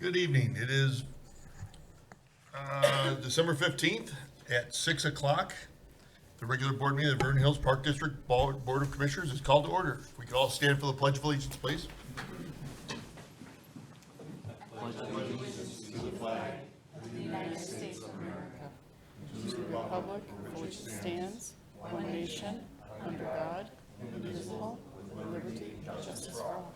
Good evening. It is December 15th at 6 o'clock. The regular board meeting of the Vernon Hills Park District Board of Commissioners is called to order. If we could all stand for the Pledge of Allegiance, please. Republic for which it stands, one nation, under God, indivisible, with liberty and justice for all.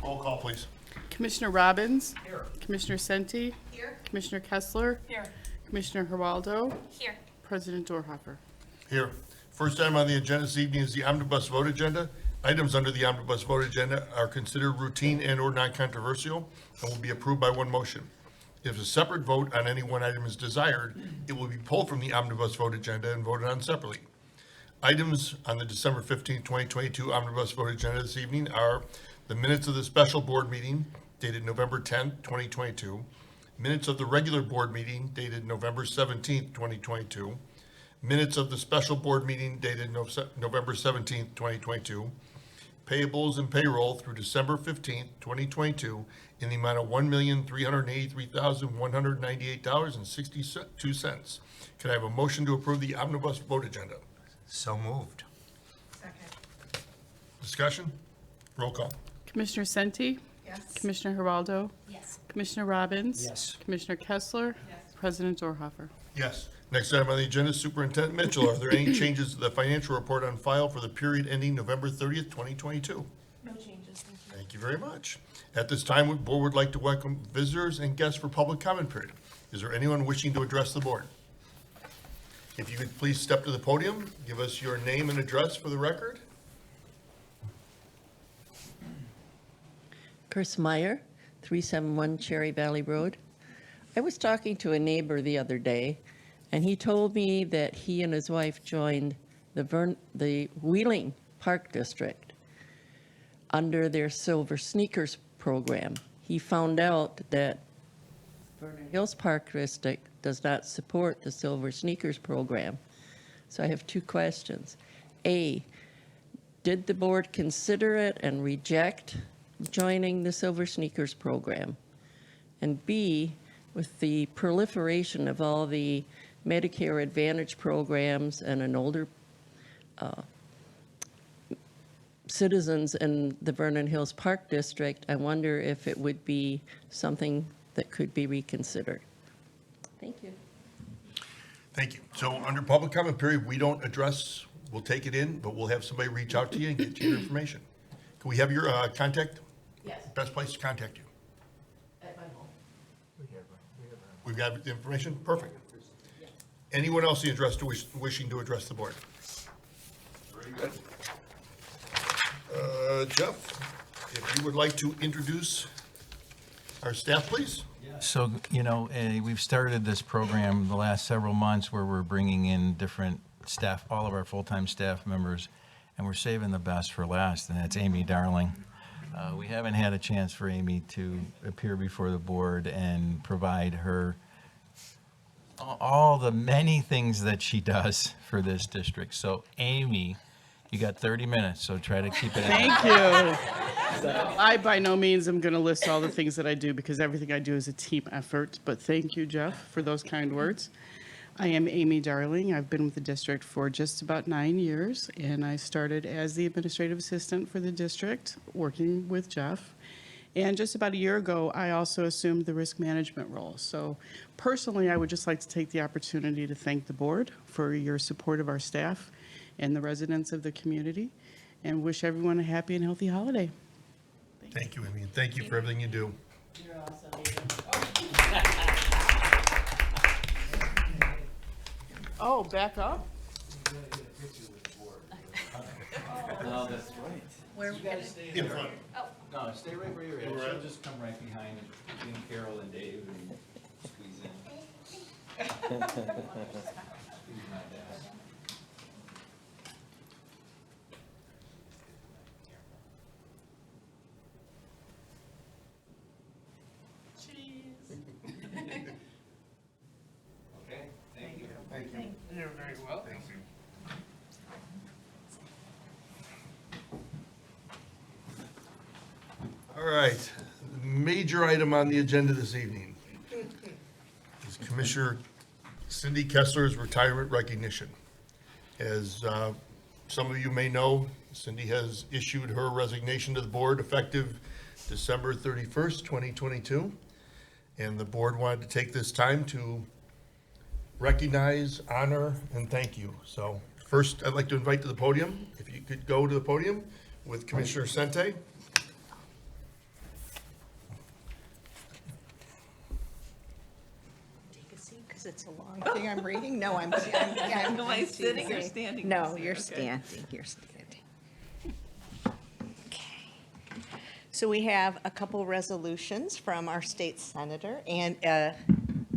Roll call, please. Commissioner Robbins. Here. Commissioner Senti. Here. Commissioner Kessler. Here. Commissioner Geraldo. Here. President Dorhofer. Here. First item on the agenda this evening is the omnibus vote agenda. Items under the omnibus vote agenda are considered routine and/or non-controversial and will be approved by one motion. If a separate vote on any one item is desired, it will be pulled from the omnibus vote agenda and voted on separately. Items on the December 15, 2022 omnibus vote agenda this evening are the minutes of the special board meeting dated November 10, 2022, minutes of the regular board meeting dated November 17, 2022, minutes of the special board meeting dated November 17, 2022, payables and payroll through December 15, 2022 in the amount of $1,383,198.62. Can I have a motion to approve the omnibus vote agenda? So moved. Second. Discussion? Roll call. Commissioner Senti. Yes. Commissioner Geraldo. Yes. Commissioner Robbins. Yes. Commissioner Kessler. Yes. President Dorhofer. Yes. Next item on the agenda, Superintendent Mitchell. Are there any changes to the financial report on file for the period ending November 30th, 2022? No changes, thank you. Thank you very much. At this time, the board would like to welcome visitors and guests for public comment period. Is there anyone wishing to address the board? If you could please step to the podium, give us your name and address for the record. Chris Meyer, 371 Cherry Valley Road. I was talking to a neighbor the other day, and he told me that he and his wife joined the Wheeling Park District under their Silver Sneakers program. He found out that Vernon Hills Park District does not support the Silver Sneakers program. So I have two questions. A, did the board consider it and reject joining the Silver Sneakers program? And B, with the proliferation of all the Medicare Advantage programs and an older citizens in the Vernon Hills Park District, I wonder if it would be something that could be reconsidered. Thank you. Thank you. So under public comment period, we don't address, we'll take it in, but we'll have somebody reach out to you and get you your information. Can we have your contact? Yes, Best place to contact you? at my home. We've got the information? Perfect. Anyone else wishing to address the board? Very good. Jeff, if you would like to introduce our staff, please? So, we've started this program the last several months where we're bringing in different staff, all of our full-time staff members, and we're saving the best for last, and that's Amy Darling. We haven't had a chance for Amy to appear before the board and provide her all the many things that she does for this district. So Amy, you got 30 minutes, so try to keep it. Thank you. I by no means am going to list all the things that I do because everything I do is a team effort, but thank you, Jeff, for those kind words. I am Amy Darling. I've been with the district for just about 9 years, and I started as the administrative assistant for the district, working with Jeff. And just about a year ago, I also assumed the risk management role. So personally, I would just like to take the opportunity to thank the board for your support of our staff and the residents of the community, and wish everyone a happy and healthy holiday. Thank you, Amy, and thank you for everything you do. You're awesome. Oh, back up? No, that's right. Where are we gonna? In front. No, stay right where you're at. She'll just come right behind between Carol and Dave and squeeze in. Squeeze my dad. Okay, thank you. Thank you. You're very welcome. Thank you. All right, major item on the agenda this evening is Commissioner Cindy Kessler's retirement recognition. As some of you may know, Cindy has issued her resignation to the board effective December 31st, 2022. And the board wanted to take this time to recognize, honor, and thank you. So first, I'd like to invite to the podium, if you could go to the podium with Commissioner Sente. Take a seat, because it's a long thing I'm reading. No, I'm Am I sitting or teasing. standing? No, you're Okay. standing, you're standing. Okay. So we have a couple resolutions from our state senator and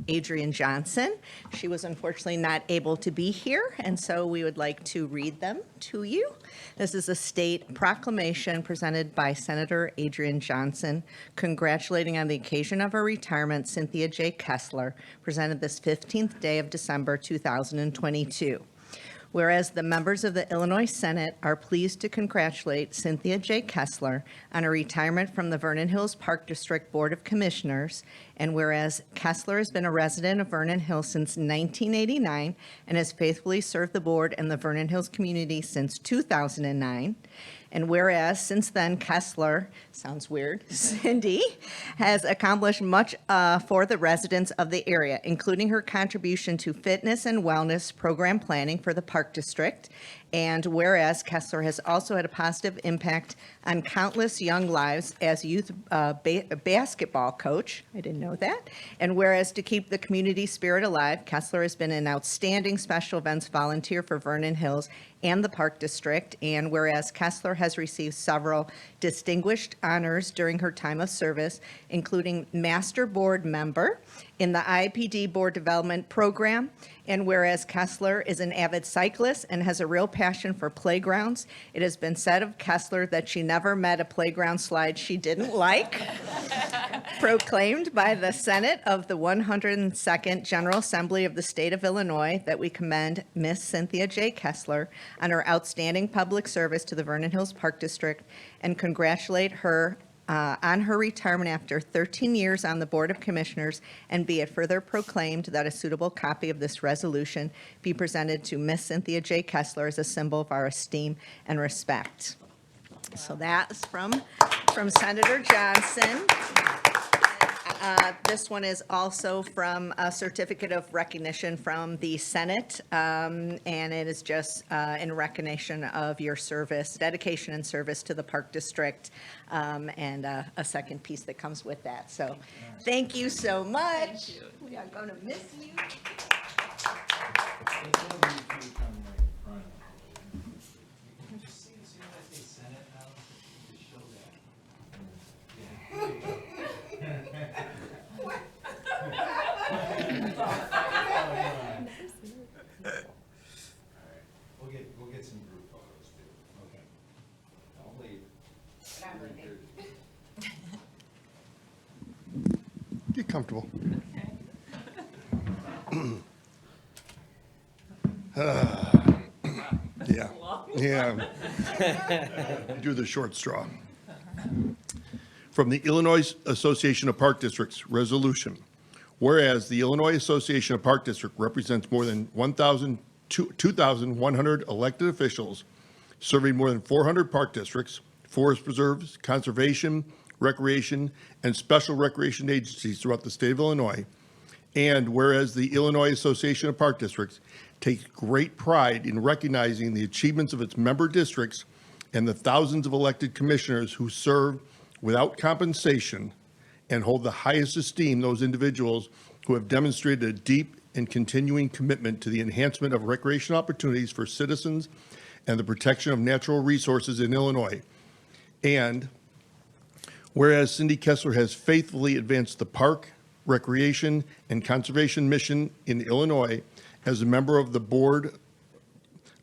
Adrienne Johnson. She was unfortunately not able to be here, and so we would like to read them to you. This is a state proclamation presented by Senator Adrienne Johnson, congratulating on the occasion of her retirement Cynthia J. Kessler, presented this 15th day of December 2022. Whereas the members of the Illinois Senate are pleased to congratulate Cynthia J. Kessler on her retirement from the Vernon Hills Park District Board of Commissioners, and whereas Kessler has been a resident of Vernon Hills since 1989 and has faithfully served the board and the Vernon Hills community since 2009, and whereas since then Kessler, sounds weird, Cindy, has accomplished much for the residents of the area, including her contribution to fitness and wellness program planning for the Park District. And whereas Kessler has also had a positive impact on countless young lives as youth basketball coach, I didn't know that. And whereas to keep the community spirit alive, Kessler has been an outstanding special events volunteer for Vernon Hills and the Park District. And whereas Kessler has received several distinguished honors during her time of service, including Master Board Member in the IPD Board Development Program. And whereas Kessler is an avid cyclist and has a real passion for playgrounds, it has been said of Kessler that she never met a playground slide she didn't like. Proclaimed by the Senate of the 102nd General Assembly of the State of Illinois, that we commend Miss Cynthia J. Kessler on her outstanding public service to the Vernon Hills Park District and congratulate her on her retirement after 13 years on the Board of Commissioners, and be it further proclaimed that a suitable copy of this resolution be presented to Miss Cynthia J. Kessler as a symbol of our esteem and respect. So that's from Senator Johnson. This one is also from a certificate of recognition from the Senate, and it is just in recognition of your service, dedication and service to the Park District, and a second piece that comes with that. So thank you so much. We are going to miss you. We'll get some group photos too. Okay. Don't leave. Get comfortable. Yeah. Do the short straw. From the Illinois Association of Park Districts, resolution. Whereas the Illinois Association of Park District represents more than 2,100 elected officials serving more than 400 park districts, forest preserves, conservation, recreation, and special recreation agencies throughout the state of Illinois. And whereas the Illinois Association of Park Districts takes great pride in recognizing the achievements of its member districts and the thousands of elected commissioners who serve without compensation, and hold the highest esteem those individuals who have demonstrated a deep and continuing commitment to the enhancement of recreation opportunities for citizens and the protection of natural resources in Illinois. And whereas Cindy Kessler has faithfully advanced the park, recreation, and conservation mission in Illinois as a member of the board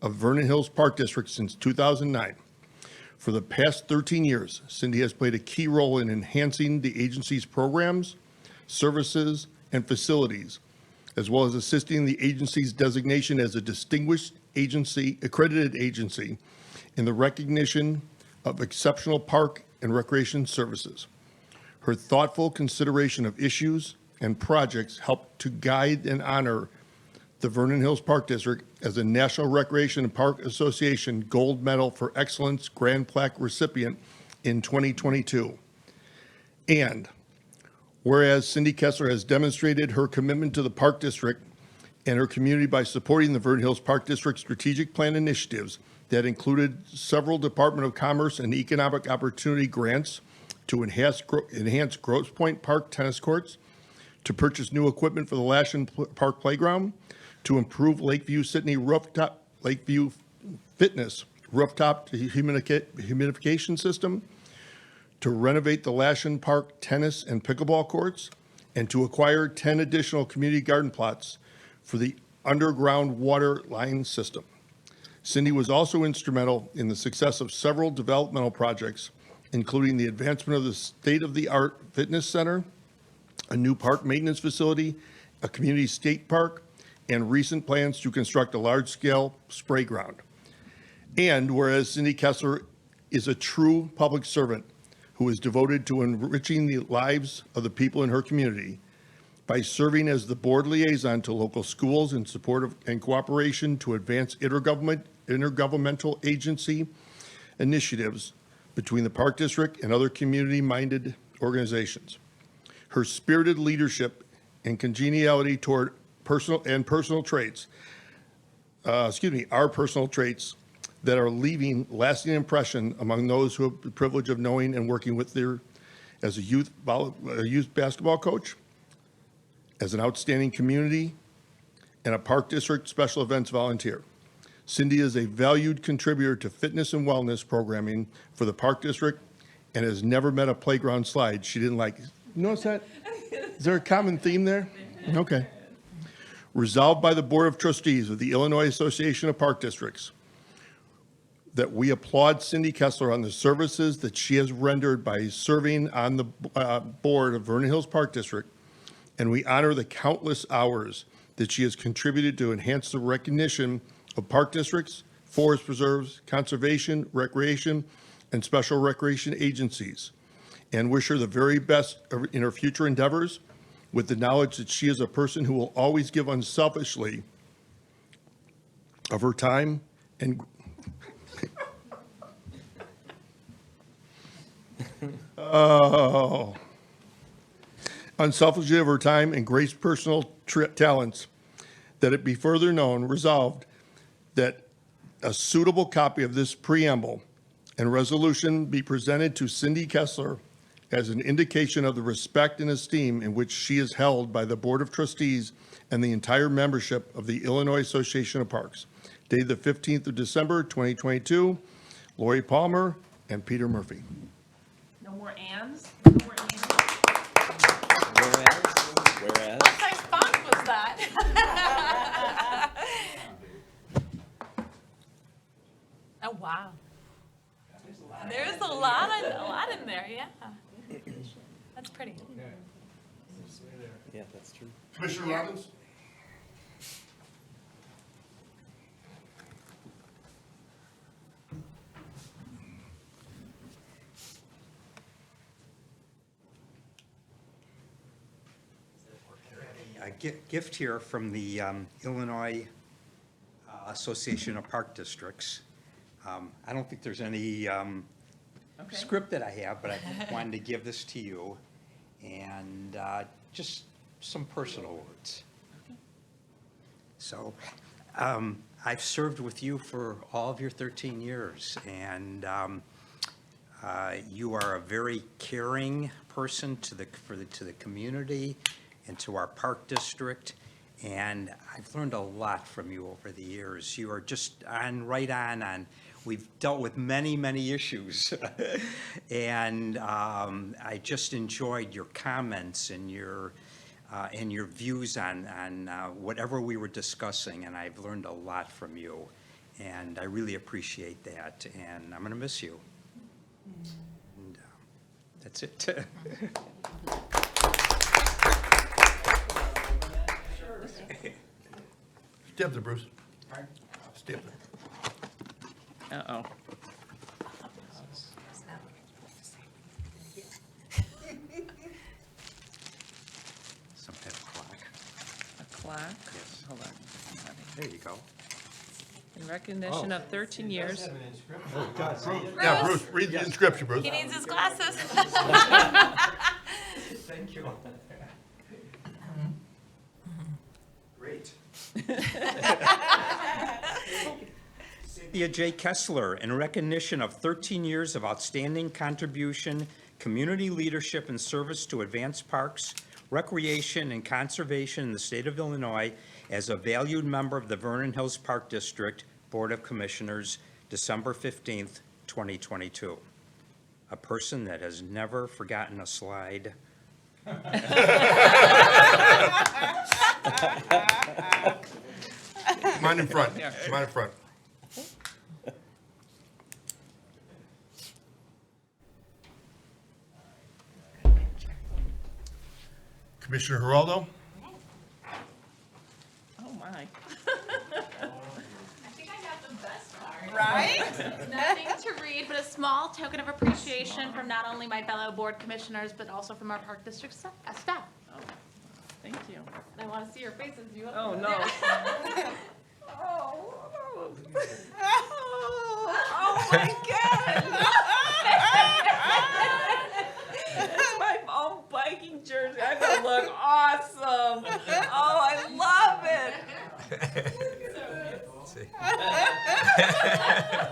of Vernon Hills Park District since 2009. For the past 13 years, Cindy has played a key role in enhancing the agency's programs, services, and facilities, as well as assisting the agency's designation as a distinguished agency, accredited agency, in the recognition of exceptional park and recreation services. Her thoughtful consideration of issues and projects helped to guide and honor the Vernon Hills Park District as a National Recreation and Park Association Gold Medal for Excellence Grand Plaque recipient in 2022. And whereas Cindy Kessler has demonstrated her commitment to the Park District and her community by supporting the Vernon Hills Park District strategic plan initiatives that included several Department of Commerce and Economic Opportunity grants to enhance Grosse Pointe Park tennis courts, to purchase new equipment for the Lashin Park Playground, to improve Lakeview Fitness rooftop humidification system, to renovate the Lashin Park tennis and pickleball courts, and to acquire 10 additional community garden plots for the underground water line system. Cindy was also instrumental in the success of several developmental projects, including the advancement of the state-of-the-art fitness center, a new park maintenance facility, a community skate park, and recent plans to construct a large-scale spray ground. And whereas Cindy Kessler is a true public servant who is devoted to enriching the lives of the people in her community by serving as the board liaison to local schools in support of and cooperation to advance intergovernmental agency initiatives between the Park District and other community-minded organizations. Her spirited leadership and congeniality toward personal traits that are leaving lasting impression among those who have the privilege of knowing and working with her as a youth basketball coach, as an outstanding community, and a Park District special events volunteer. Cindy is a valued contributor to fitness and wellness programming for the Park District and has never met a playground slide she didn't like. You notice that? Is there a common theme there? Okay. Resolved by the Board of Trustees of the Illinois Association of Park Districts that we applaud Cindy Kessler on the services that she has rendered by serving on the board of Vernon Hills Park District, and we honor the countless hours that she has contributed to enhance the recognition of park districts, forest preserves, conservation, recreation, and special recreation agencies, and wish her the very best in her future endeavors, with the knowledge that she is a person who will always give unselfishly of her time and unselfishly of her time and great personal talents, that it be further known, resolved, that a suitable copy of this preamble and resolution be presented to Cindy Kessler as an indication of the respect and esteem in which she is held by the Board of Trustees and the entire membership of the Illinois Association of Parks. Dated the 15th of December, 2022, Lori Palmer and Peter Murphy. No more ands? No more ands? Whereas. What size font was that? Oh, wow. There's a lot in there, yeah. That's pretty. Yeah, that's true. Commissioner Robbins? A gift here from the Illinois Association of Park Districts. I don't think there's any script that I have, but I wanted to give this to you, and just some personal words. So, I've served with you for all of your 13 years, and you are a very caring person to the community and to our park district, and I've learned a lot from you over the years. You are just right on. We've dealt with many, many issues, and I just enjoyed your comments and your views on whatever we were discussing, and I've learned a lot from you, and I really appreciate that, and I'm going to miss you. And that's it. Step there, Bruce. Step there. Uh-oh. There you go. In recognition of 13 years. Yeah, Bruce, read the inscription, Bruce. He needs his glasses. Thank you. Great. Cynthia J. Kessler, in recognition of 13 years of outstanding contribution, community leadership, and service to advance parks, recreation, and conservation in the state of Illinois as a valued member of the Vernon Hills Park District Board of Commissioners, December 15th, 2022. A person that has never forgotten a slide. Come on in front, come on in front. Commissioner Geraldo? Oh, my. I think I got the best part. Right? Nothing to read, but a small token of appreciation from not only my fellow board commissioners, but also from our park district staff. Thank you. I want to see your faces. You have Oh, no. Oh my God! It's my own biking jersey. I'm gonna look awesome. Oh, I love it.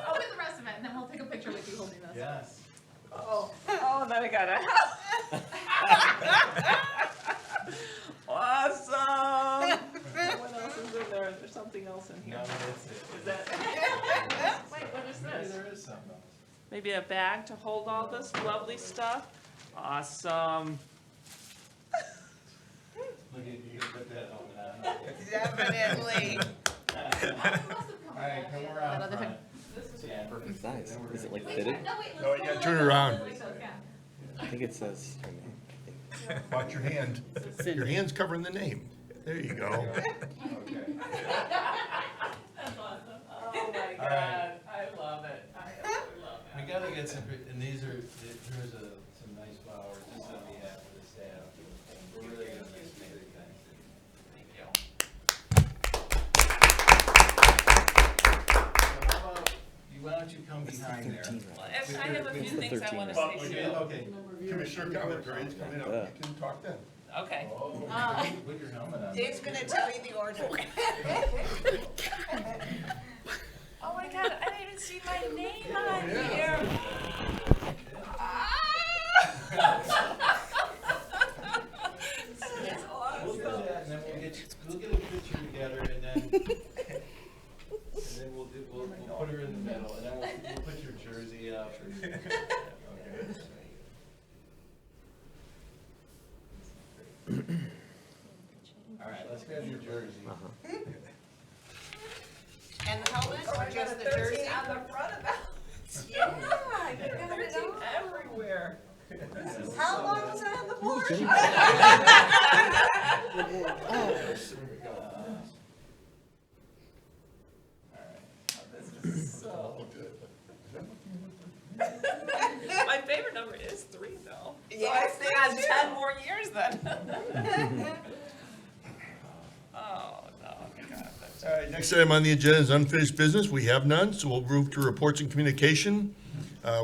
Open the rest of it, and then we'll take a picture with you holding this. Yes. Oh, then I gotta. Awesome. What else is in there? Is there something else in here? No, that's it. Is that? Wait, what is Maybe this? there is something else. Maybe a bag to hold all this lovely stuff? Awesome. Look at, you can put that on. Definitely. All right, come around other front. Yeah, perfect. Nice. Is it like fitted? No, you gotta turn it around. I think it says her name. Watch your hand. Your hand's covering the name. There you go. Okay. Oh my God, I love it. I absolutely love it. We gotta get some, and these are, here's some nice flowers, just on behalf of the staff. We're really gonna miss you, thanks. Thank you. So how about, why don't you come behind there? Well, actually, I have a few things I want to Well, say too. Okay. Commissioner comment period's coming up. You can talk then. Okay. Oh, put your helmet on. Dave's gonna tell you the order. Oh my God, I didn't even see my name on here. We'll do that, and then we'll get a picture together, and then we'll put her in the middle, and then we'll put your jersey up. Okay. All right, let's grab your jersey. And the helmet, or just the jersey? On the front of that. Yeah, you got it on. Everywhere. How long was I on the board? My favorite number is 3 though. Yes, So I stay on 10 more years then. Oh, no, God, that's. All right, next item on the agenda is unfinished business. We have none, so we'll move to reports and communication.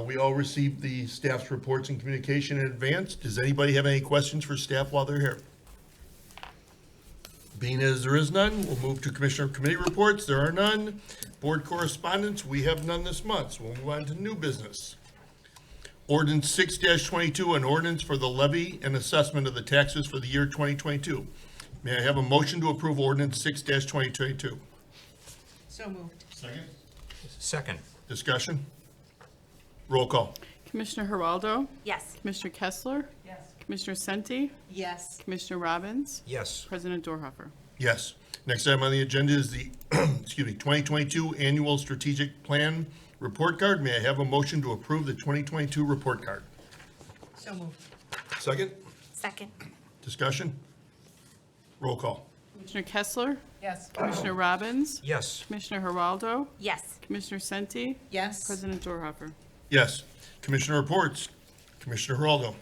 We all received the staff's reports and communication in advance. Does anybody have any questions for staff while they're here? Being as there is none, we'll move to Commissioner Committee reports. There are none. Board correspondence, we have none this month, so we'll move on to new business. Ordinance 6-22, an ordinance for the levy and assessment of the taxes for the year 2022. May I have a motion to approve ordinance 6-2022? So moved. Second. Second. Discussion? Roll call. Commissioner Geraldo, Yes. Commissioner Kessler, Yes. Commissioner Senti, Yes. Commissioner Robbins, Yes. President Dorhoeffer. Yes. Next item on the agenda is the, 2022 Annual Strategic Plan Report Card. May I have a motion to approve the 2022 report card? So moved. Second. Second. Discussion? Roll call. Commissioner Kessler, Yes. Commissioner Robbins, Yes. Commissioner Geraldo, Yes. Commissioner Senti, Yes. President Dorhoeffer. Yes. Commissioner reports. Commissioner Geraldo.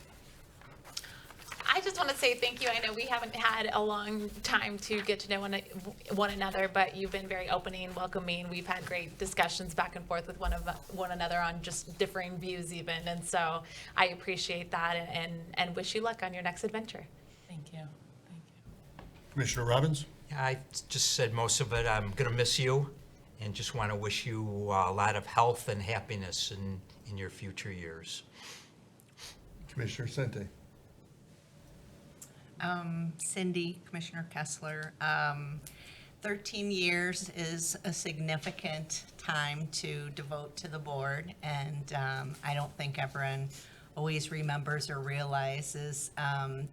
I just want want to say thank you. I know we haven't had a long time to get to know one another, but you've been very opening, welcoming. We've had great discussions back and forth with one another on just differing views even. And so I appreciate that and wish you luck on your next adventure. Thank you. Commissioner Robbins? Yeah, I just said most of it. I'm going to miss you and just want to wish you a lot of health and happiness in your future years. Commissioner Sente? Cindy, Commissioner Kessler, 13 years is a significant time to devote to the board, and I don't think everyone always remembers or realizes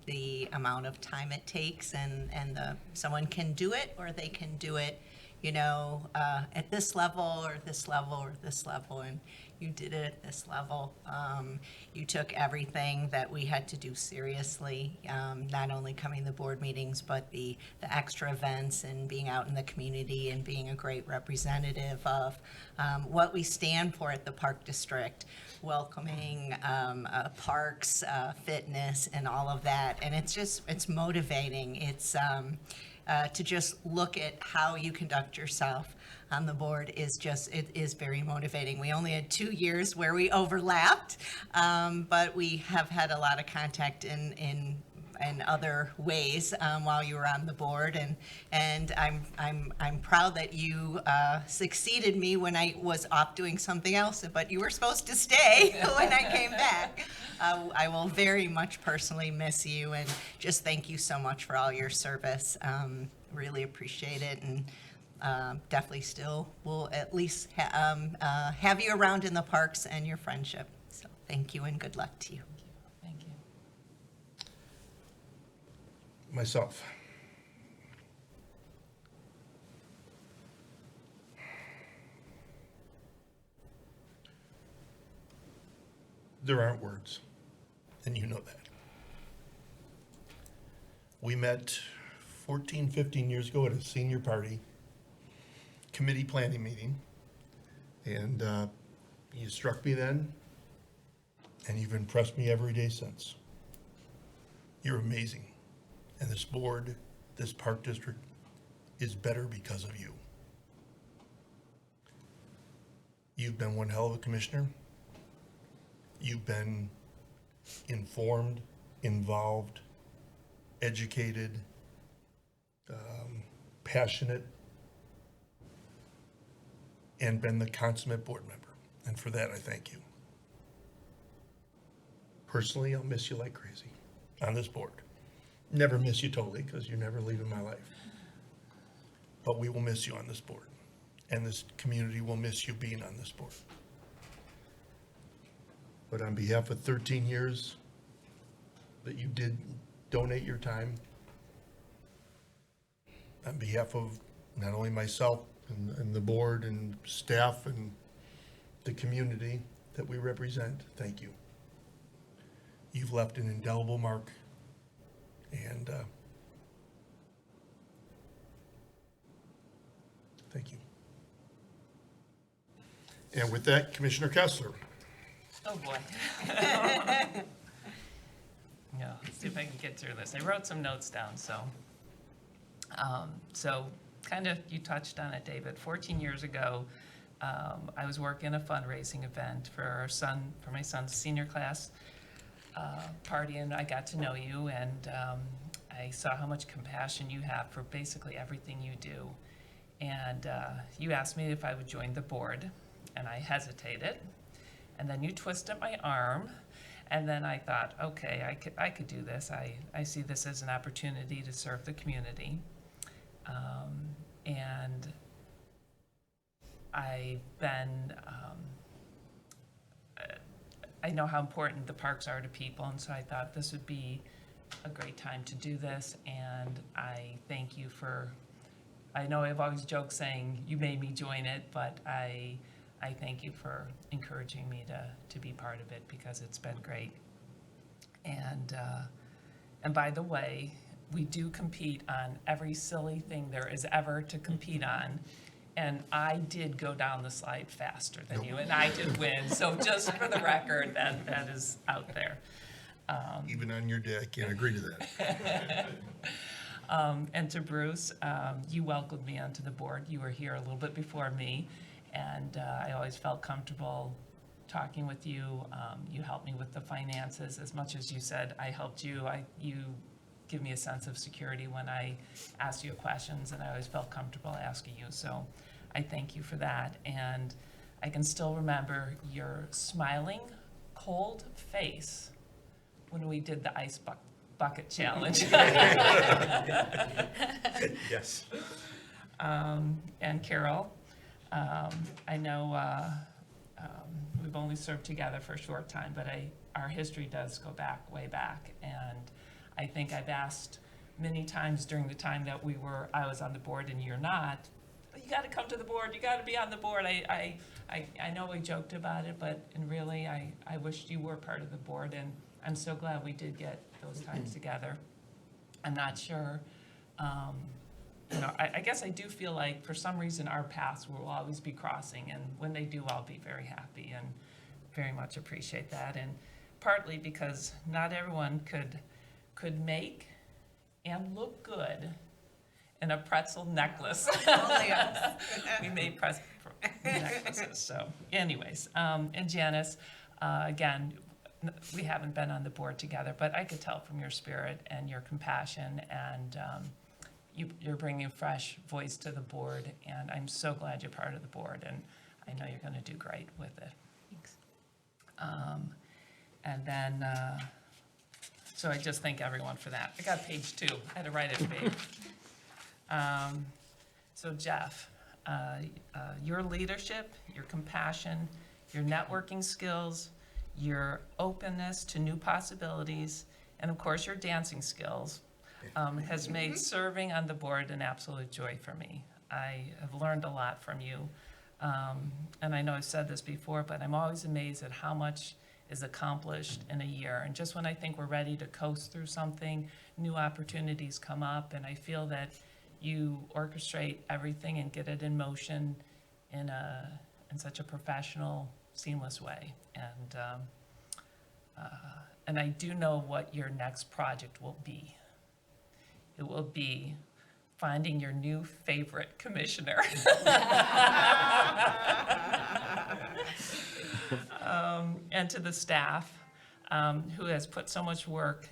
the amount of time it takes, and someone can do it or they can do it, at this level or this level or this level, and you did it at this level. You took everything that we had to do seriously, not only coming to board meetings, but the extra events and being out in the community and being a great representative of what we stand for at the Park District, welcoming parks, fitness, and all of that. And it's motivating. It's to just look at how you conduct yourself on the board it is very motivating. We only had 2 years where we overlapped, but we have had a lot of contact in other ways while you were on the board, and I'm proud that you succeeded me when I was off doing something else, but you were supposed to stay when I came back. I will very much personally miss you, and just thank you so much for all your service. Really appreciate it, and definitely still will at least have you around in the parks and your friendship. So thank you and good luck to you. Thank you. Myself. There aren't words, and you know that. We met 14, 15 years ago at a senior party, committee planning meeting, and you struck me then, and you've impressed me every day since. You're amazing. And this board, this park district is better because of you. You've been one hell of a commissioner. You've been informed, involved, educated, passionate, and been the consummate board member. And for that, I thank you. Personally, I'll miss you like crazy on this board. Never miss you totally, because you're never leaving my life. But we will miss you on this board, and this community will miss you being on this board. But on behalf of 13 years that you did donate your time, on behalf of not only myself and the board and staff and the community that we represent, thank you. You've left an indelible mark, and thank you. And with that, Commissioner Kessler. Oh, boy. Yeah, let's see if I can get through this. I wrote some notes down, so kind of, you touched on it, David. 14 years ago, I was working a fundraising event for my son's senior class party, and I got to know you, and I saw how much compassion you have for basically everything you do. And you asked me if I would join the board, and I hesitated. And then you twisted my arm, and then I thought, okay, I could do this. I see this as an opportunity to serve the community. And I've been, I know how important the parks are to people, and so I thought this would be a great time to do this, and I thank you for, I know I've always joked saying you made me join it, but I thank you for encouraging me to be part of it, because it's been great. And by the way, we do compete on every silly thing there is ever to compete on. And I did go down the slide faster than you, and I did win. So just for the record, that is out there. Even on your day, I can't agree to that. And to Bruce, you welcomed me onto the board. You were here a little bit before me, and I always felt comfortable talking with you. You helped me with the finances as much as you said I helped you. You give me a sense of security when I ask you questions, and I always felt comfortable asking you. So I thank you for that. And I can still remember your smiling, cold face when we did the ice bucket challenge. Yes. And Carol, I know we've only served together for a short time, but our history does go back, way back. And I think I've asked many times during the time that I was on the board and you're not, you got to come to the board, you got to be on the board. I know we joked about it, but really I wished you were part of the board, and I'm so glad we did get those times together. I'm not sure, I guess I do feel like for some reason our paths will always be crossing, and when they do, I'll be very happy and very much appreciate that. And partly because not everyone could make and look good in a pretzel necklace. We made pretzel necklaces, so anyways. And Janice, again, we haven't been on the board together, but I could tell from your spirit and your compassion, and you're bringing a fresh voice to the board, and I'm so glad you're part of the board, and I know you're going to do great with it. Thanks. And then, so I just thank everyone for that. I got page 2. I had to write it big. So Jeff, your leadership, your compassion, your networking skills, your openness to new possibilities, and of course your dancing skills has made serving on the board an absolute joy for me. I have learned a lot from you, and I know I've said this before, but I'm always amazed at how much is accomplished in a year. And just when I think we're ready to coast through something, new opportunities come up, and I feel that you orchestrate everything and get it in motion in such a professional, seamless way. And I do know what your next project will be. It will be finding your new favorite commissioner. And to the staff who has put so much work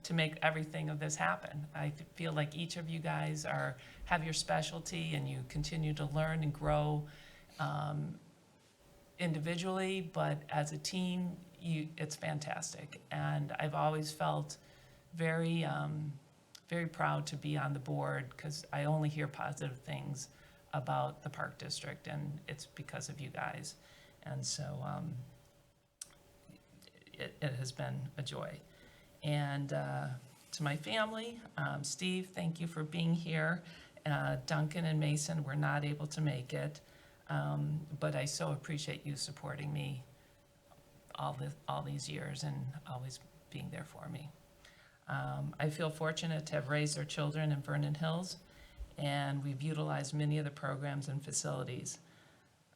to make everything of this happen. I feel like each of you guys have your specialty, and you continue to learn and grow individually, but as a team, it's fantastic. And I've always felt very, very proud to be on the board, because I only hear positive things about the Park District, and it's because of you guys. And so it has been a joy. And to my family, Steve, thank you for being here. Duncan and Mason were not able to make it, but I so appreciate you supporting me all these years and always being there for me. I feel fortunate to have raised our children in Vernon Hills, and we've utilized many of the programs and facilities.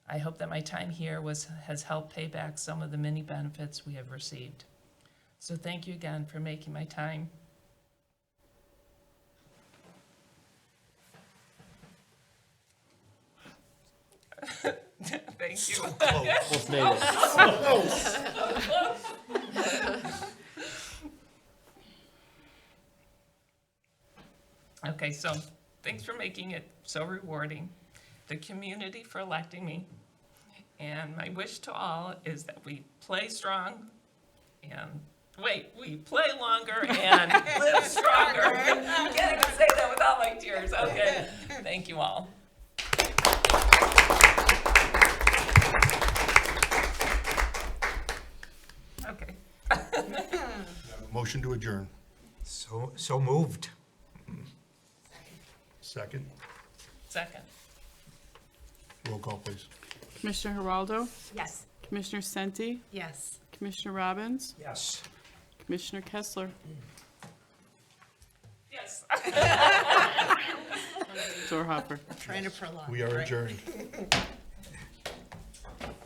I hope that my time here has helped pay back some of the many benefits we have received. So thank you again for making my time. Thank you. Almost made it. Okay, so thanks for making it so rewarding, the community for electing me, and my wish to all is that we play strong and, we play longer and live stronger. I can't even say that without my tears. Okay, thank you all. Okay. Motion to adjourn. So moved. Second. Second. Roll call, please. Commissioner Geraldo, Yes. Commissioner Senti, Yes. Commissioner Robbins, Yes. Commissioner Kessler. Yes. Dorhopper. Trying to prolong. We are adjourned.